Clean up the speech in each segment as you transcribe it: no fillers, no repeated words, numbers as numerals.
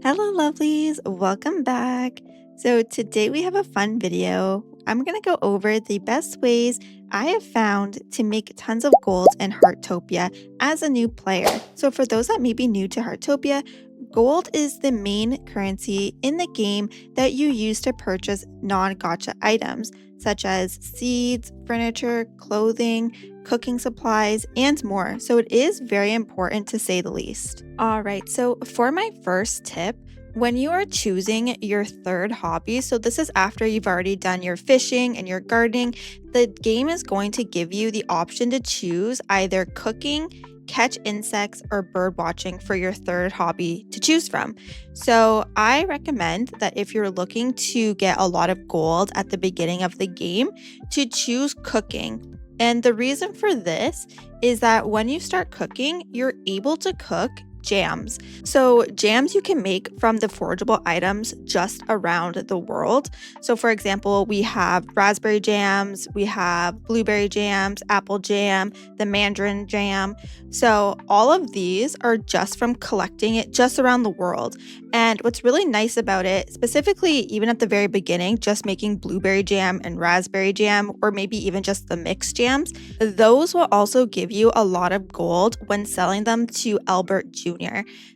Hello, lovelies. Welcome back. So, today we have a fun video. I'm going to go over the best ways I have found to make tons of gold in Heartopia as a new player. So, for those that may be new to Heartopia, gold is the main currency in the game that you use to purchase non-gacha items such as seeds, furniture, clothing, cooking supplies, and more. So it is very important to say the least. All right, so for my first tip, when you are choosing your third hobby, so this is after you've already done your fishing and your gardening, the game is going to give you the option to choose either cooking, catch insects, or bird watching for your third hobby to choose from. So I recommend that if you're looking to get a lot of gold at the beginning of the game, to choose cooking. And the reason for this is that when you start cooking, you're able to cook jams. So jams you can make from the forgeable items just around the world. So for example, we have raspberry jams, we have blueberry jams, apple jam, the mandarin jam. So all of these are just from collecting it just around the world. And what's really nice about it, specifically even at the very beginning, just making blueberry jam and raspberry jam, or maybe even just the mixed jams, those will also give you a lot of gold when selling them to Albert Jr.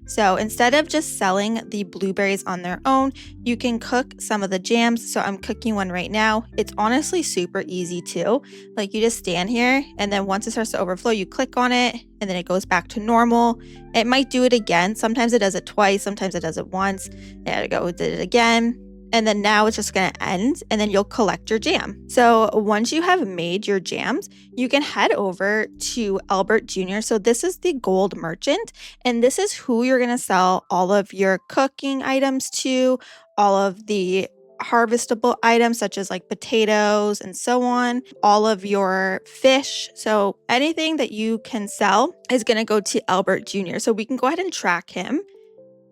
So instead of just selling the blueberries on their own, you can cook some of the jams. So I'm cooking one right now. It's honestly super easy too. Like you just stand here and then once it starts to overflow, you click on it and then it goes back to normal. It might do it again. Sometimes it does it twice. Sometimes it does it once. There we go. Did it again. And then now it's just going to end and then you'll collect your jam. So once you have made your jams, you can head over to Albert Jr. So this is the gold merchant and this is who you're going to sell all of your cooking items to, all of the harvestable items such as like potatoes and so on, all of your fish. So anything that you can sell is going to go to Albert Jr. So we can go ahead and track him.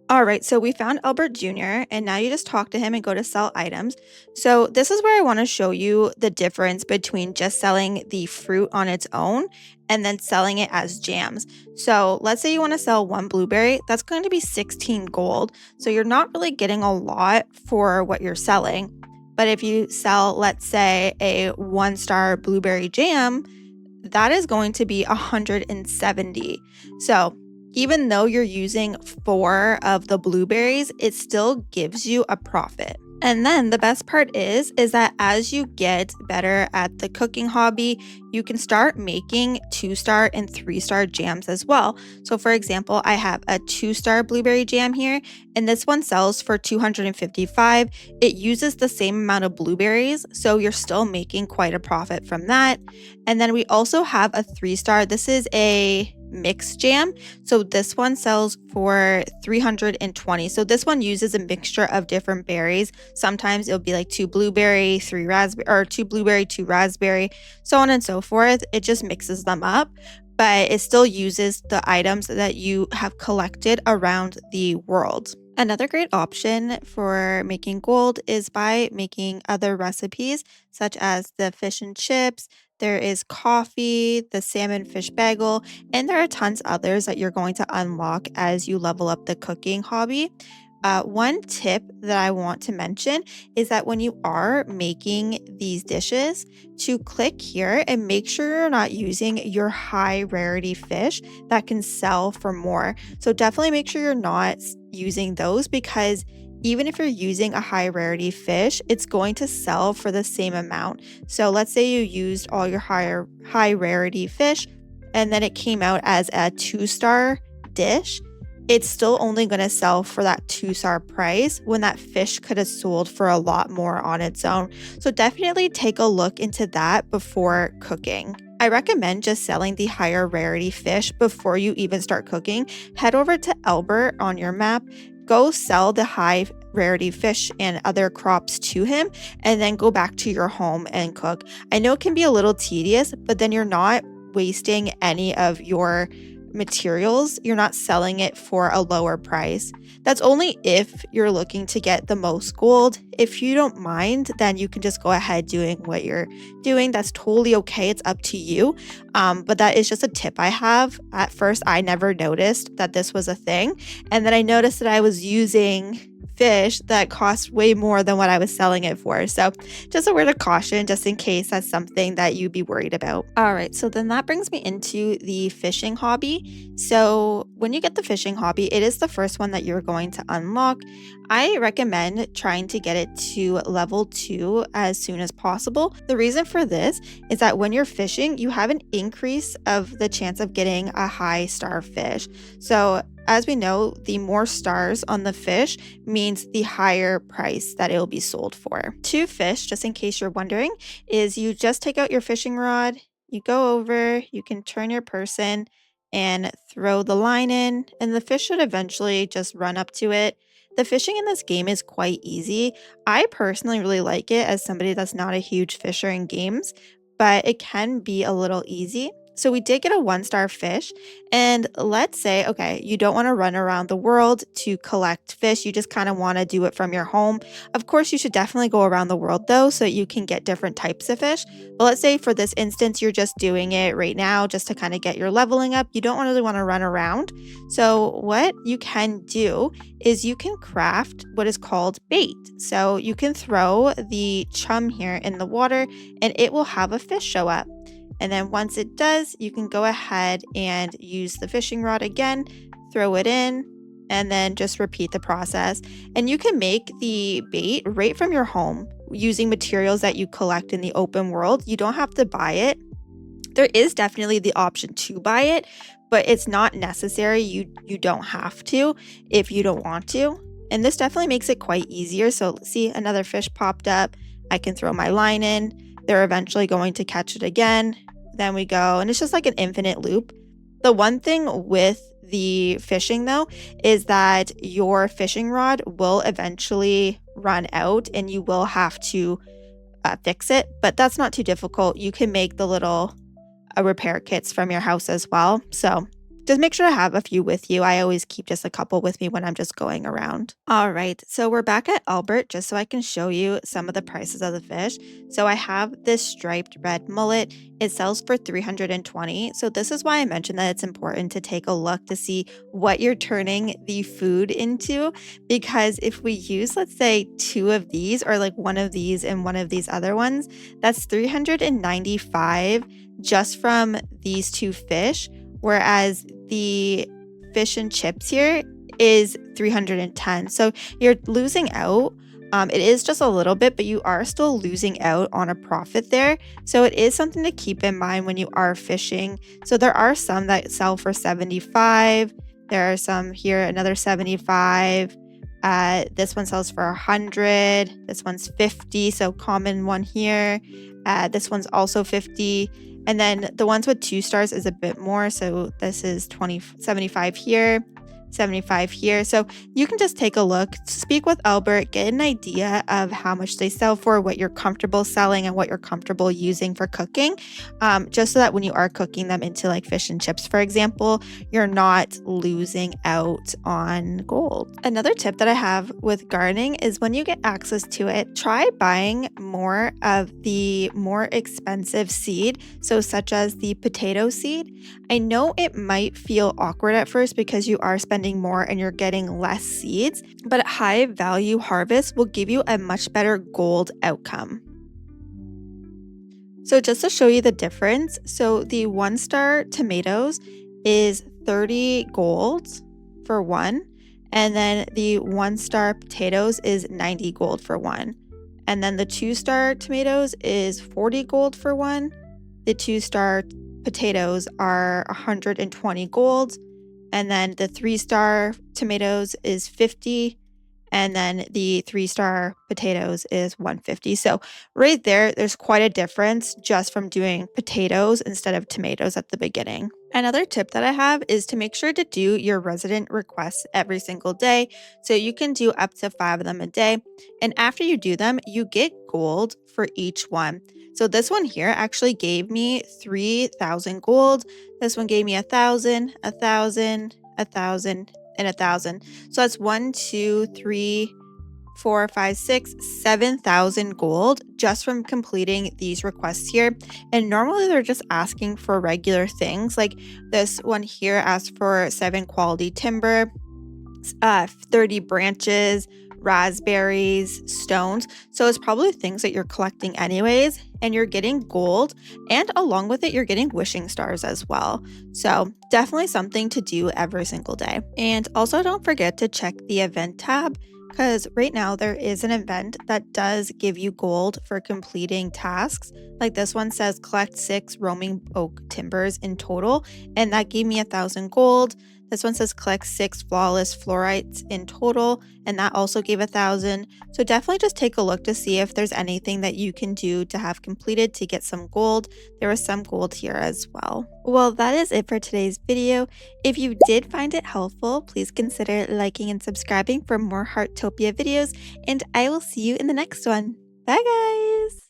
All right, so we found Albert Jr. and now you just talk to him and go to sell items. So this is where I want to show you the difference between just selling the fruit on its own and then selling it as jams. So let's say you want to sell one blueberry, that's going to be 16 gold. So you're not really getting a lot for what you're selling. But if you sell, let's say, a 1-star blueberry jam, that is going to be 170. So even though you're using 4 of the blueberries, it still gives you a profit. And then the best part is that as you get better at the cooking hobby, you can start making 2-star and 3-star jams as well. So for example, I have a 2-star blueberry jam here, and this one sells for 255. It uses the same amount of blueberries, so you're still making quite a profit from that. And then we also have a 3-star. This is a mixed jam. So this one sells for 320. So this one uses a mixture of different berries. Sometimes it'll be like 2 blueberry, 3 raspberry, or 2 blueberry, 2 raspberry, so on and so forth. It just mixes them up, but it still uses the items that you have collected around the world. Another great option for making gold is by making other recipes such as the fish and chips. There is coffee, the salmon fish bagel, and there are tons others that you're going to unlock as you level up the cooking hobby. One tip that I want to mention is that when you are making these dishes, to click here and make sure you're not using your high rarity fish that can sell for more. So definitely make sure you're not using those, because even if you're using a high rarity fish, it's going to sell for the same amount. So let's say you used all your high rarity fish and then it came out as a 2-star dish. It's still only going to sell for that 2-star price when that fish could have sold for a lot more on its own. So definitely take a look into that before cooking. I recommend just selling the higher rarity fish before you even start cooking. Head over to Albert on your map, go sell the high rarity fish and other crops to him, and then go back to your home and cook. I know it can be a little tedious, but then you're not wasting any of your materials, you're not selling it for a lower price. That's only if you're looking to get the most gold. If you don't mind, then you can just go ahead doing what you're doing. That's totally okay. It's up to you. But that is just a tip I have. At first, I never noticed that this was a thing. And then I noticed that I was using fish that cost way more than what I was selling it for. So just a word of caution, just in case that's something that you'd be worried about. All right, so then that brings me into the fishing hobby. So when you get the fishing hobby, it is the first one that you're going to unlock. I recommend trying to get it to level 2 as soon as possible. The reason for this is that when you're fishing, you have an increase of the chance of getting a high star fish. So as we know, the more stars on the fish means the higher price that it will be sold for. To fish, just in case you're wondering, is you just take out your fishing rod, you go over, you can turn your person and throw the line in, and the fish should eventually just run up to it. The fishing in this game is quite easy. I personally really like it as somebody that's not a huge fisher in games, but it can be a little easy. So we did get a 1-star fish, and let's say, okay, you don't want to run around the world to collect fish. You just kind of want to do it from your home. Of course, you should definitely go around the world though, so you can get different types of fish. But let's say for this instance, you're just doing it right now just to kind of get your leveling up. You don't really want to run around. So what you can do is you can craft what is called bait. So you can throw the chum here in the water and it will have a fish show up. And then once it does, you can go ahead and use the fishing rod again, throw it in, and then just repeat the process. And you can make the bait right from your home using materials that you collect in the open world. You don't have to buy it. There is definitely the option to buy it, but it's not necessary. You don't have to if you don't want to. And this definitely makes it quite easier. So see, another fish popped up. I can throw my line in. They're eventually going to catch it again. Then we go, and it's just like an infinite loop. The one thing with the fishing though is that your fishing rod will eventually run out and you will have to fix it, but that's not too difficult. You can make the little repair kits from your house as well. So just make sure to have a few with you. I always keep just a couple with me when I'm just going around. All right, so we're back at Albert just so I can show you some of the prices of the fish. So I have this striped red mullet. It sells for 320. So this is why I mentioned that it's important to take a look to see what you're turning the food into. Because if we use, let's say, 2 of these or like one of these and one of these other ones, that's 395 just from these 2 fish. Whereas the fish and chips here is 310. So you're losing out. It is just a little bit, but you are still losing out on a profit there. So it is something to keep in mind when you are fishing. So there are some that sell for 75. There are some here, another 75. This one sells for 100. This one's 50. So common one here. This one's also 50. And then the ones with 2 stars is a bit more. So this is 75 here, 75 here. So you can just take a look, speak with Albert, get an idea of how much they sell for, what you're comfortable selling and what you're comfortable using for cooking. Just so that when you are cooking them into like fish and chips, for example, you're not losing out on gold. Another tip that I have with gardening is when you get access to it, try buying more of the more expensive seed. So such as the potato seed. I know it might feel awkward at first because you are spending more and you're getting less seeds, but high value harvest will give you a much better gold outcome. So just to show you the difference, so the 1-star tomatoes is 30 gold for one, and then the 1-star potatoes is 90 gold for one. And then the 2-star tomatoes is 40 gold for one. The 2-star potatoes are 120 gold. And then the 3-star tomatoes is 50. and then the 3-star potatoes is 150. So right there, there's quite a difference just from doing potatoes instead of tomatoes at the beginning. Another tip that I have is to make sure to do your resident requests every single day. So you can do up to 5 of them a day. And after you do them, you get gold for each one. So this one here actually gave me 3,000 gold. This one gave me 1,000, 1,000, 1,000, and 1,000. So that's 1, 2, 3, 4, 5, 6, 7,000 gold just from completing these requests here. And normally they're just asking for regular things. Like this one here asks for 7 quality timber, 30 branches, raspberries, stones. So it's probably things that you're collecting anyways, and you're getting gold. And along with it, you're getting wishing stars as well. So definitely something to do every single day. And also don't forget to check the event tab, because right now there is an event that does give you gold for completing tasks. Like this one says collect 6 roaming oak timbers in total, and that gave me 1,000 gold. This one says collect 6 flawless fluorites in total, and that also gave 1,000. So definitely just take a look to see if there's anything that you can do to have completed to get some gold. There was some gold here as well. Well, that is it for today's video. If you did find it helpful, please consider liking and subscribing for more Heartopia videos, and I will see you in the next one. Bye guys!